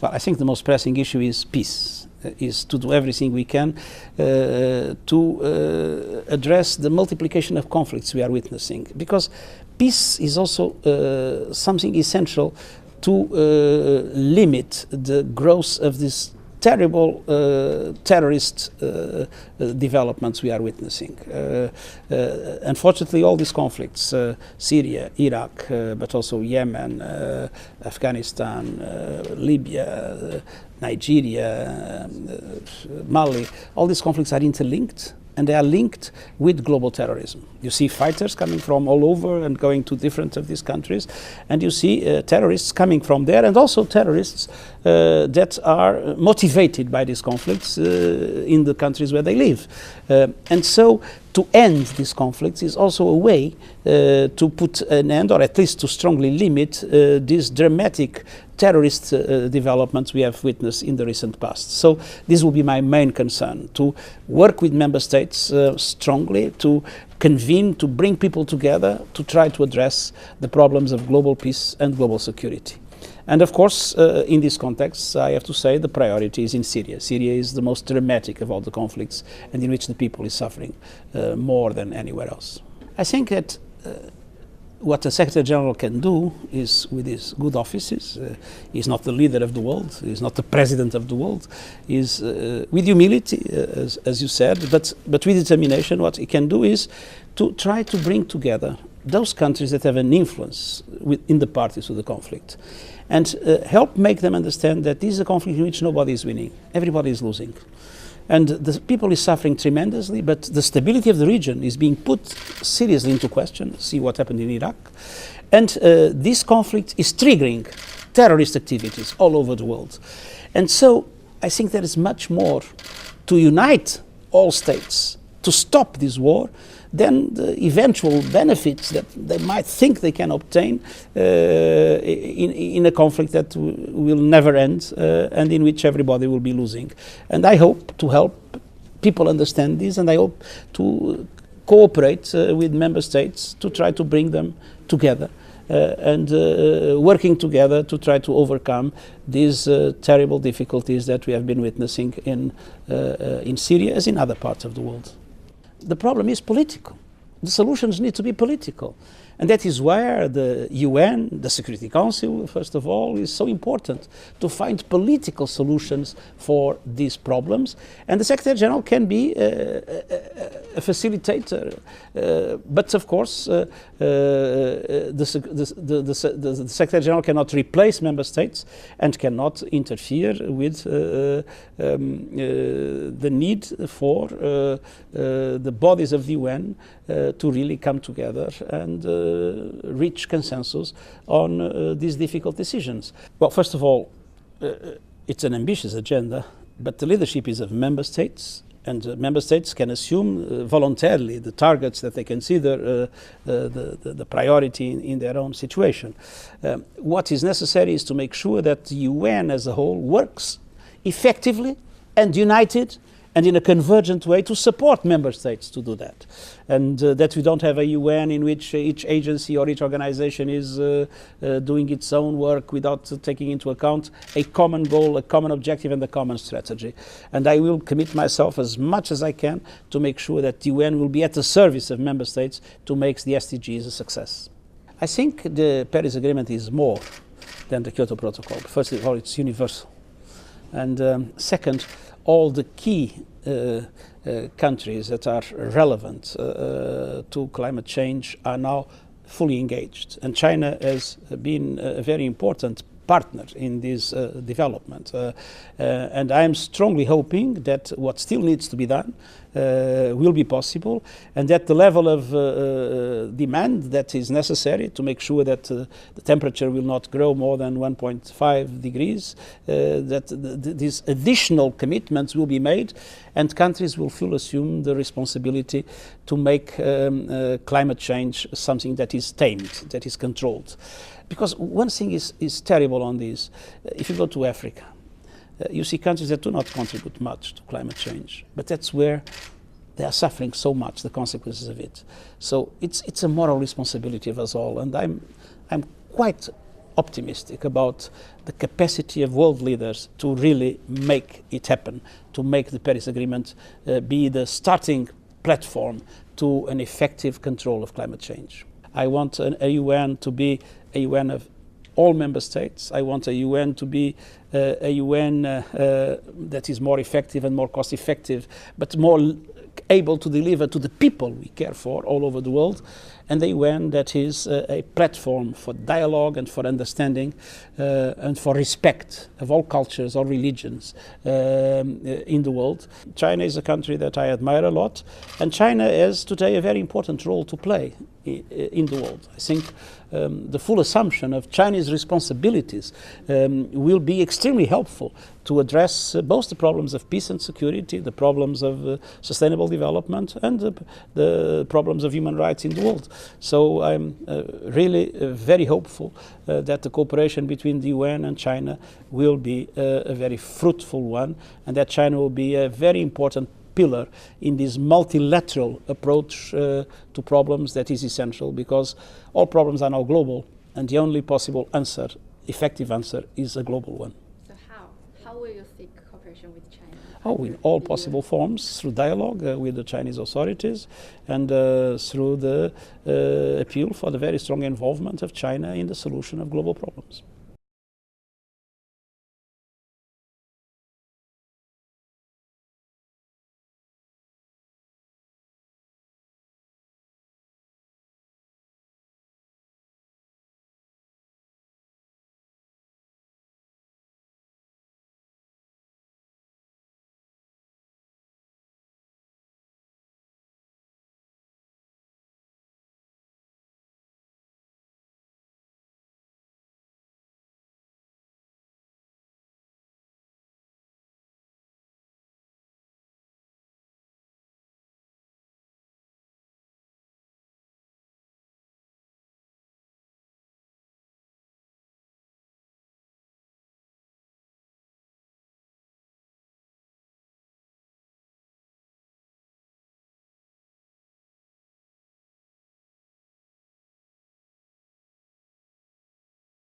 Well, I think the most pressing issue is peace, is to do everything we can to address the multiplication of conflicts we are witnessing. Because peace is also something essential to limit the growth of this terrible terrorist developments we are witnessing. Unfortunately, all these conflicts, Syria, Iraq, but also Yemen, Afghanistan, Libya, Nigeria, Mali, all these conflicts are interlinked, and they are linked with global terrorism. You see fighters coming from all over and going to different of these countries, and you see terrorists coming from there, and also terrorists that are motivated by these conflicts in the countries where they live. And so to end these conflicts is also a way to put an end, or at least to strongly limit these dramatic terrorist developments we have witnessed in the recent past. So this will be my main concern, to work with member states strongly, to convene, to bring people together, to try to address the problems of global peace and global security. And of course, in this context, I have to say the priority is in Syria. Syria is the most dramatic of all the conflicts, and in which the people is suffering more than anywhere else. I think that what the Secretary General can do is, with his good offices, he's not the leader of the world, he's not the president of the world, is with humility, as you said, but with determination. What he can do is to try to bring together those countries that have an influence in the parties to the conflict, and help make them understand that this is a conflict in which nobody is winning, everybody is losing. And the people is suffering tremendously, but the stability of the region is being put seriously into question. See what happened in Iraq. And this conflict is triggering terrorist activities all over the world. And so I think there is much more to unite all states to stop this war than the eventual benefits that they might think they can obtain in a conflict that will never end and in which everybody will be losing. And I hope to help people understand this, and I hope to cooperate with member states to try to bring them together and working together to try to overcome these terrible difficulties that we have been witnessing in Syria as in other parts of the world. The problem is political. The solutions need to be political. And that is where the UN, the Security Council, first of all, is so important, to find political solutions for these problems. And the Secretary General can be a facilitator. But of course, the Secretary General cannot replace member states and cannot interfere with the need for the bodies of the UN to really come together and reach consensus on these difficult decisions. Well, first of all, it's an ambitious agenda, but the leadership is of member states, and member states can assume voluntarily the targets that they consider the priority in their own situation. What is necessary is to make sure that the UN as a whole works effectively and united and in a convergent way to support member states to do that. And that we don't have a UN in which each agency or each organization is doing its own work without taking into account a common goal, a common objective and a common strategy. And I will commit myself as much as I can to make sure that the UN will be at the service of member states to make the SDGs a success. I think the Paris Agreement is more than the Kyoto Protocol. First of all, it's universal. And second, all the key countries that are relevant to climate change are now fully engaged. And China has been a very important partner in this development. And I am strongly hoping that what still needs to be done will be possible, and that the level of demand that is necessary to make sure that the temperature will not grow more than 1.5 degrees, that these additional commitments will be made, and countries will fully assume the responsibility to make climate change something that is tamed, that is controlled. Because one thing is terrible on this. If you go to Africa, you see countries that do not contribute much to climate change, but that's where they are suffering so much, the consequences of it. So it's a moral responsibility of us all, and I'm quite optimistic about the capacity of world leaders to really make it happen, to make the Paris Agreement be the starting platform to an effective control of climate change. I want a UN to be a UN of all member states. I want a UN to be a UN that is more effective and more cost effective, but more able to deliver to the people we care for all over the world, and a UN that is a platform for dialogue and for understanding and for respect of all cultures, all religions in the world. China is a country that I admire a lot, and China has today a very important role to play in the world. I think the full assumption of Chinese responsibilities will be extremely helpful to address both the problems of peace and security, the problems of sustainable development, and the problems of human rights in the world. So I'm really very hopeful that the cooperation between the UN and China will be a very fruitful one, and that China will be a very important pillar in this multilateral approach to problems that is essential, because all problems are now global, and the only possible answer, effective answer, is a global one. So how will you seek cooperation with China? In all possible forms, through dialogue with the Chinese authorities, and through the appeal for the very strong involvement of China in the solution of global problems.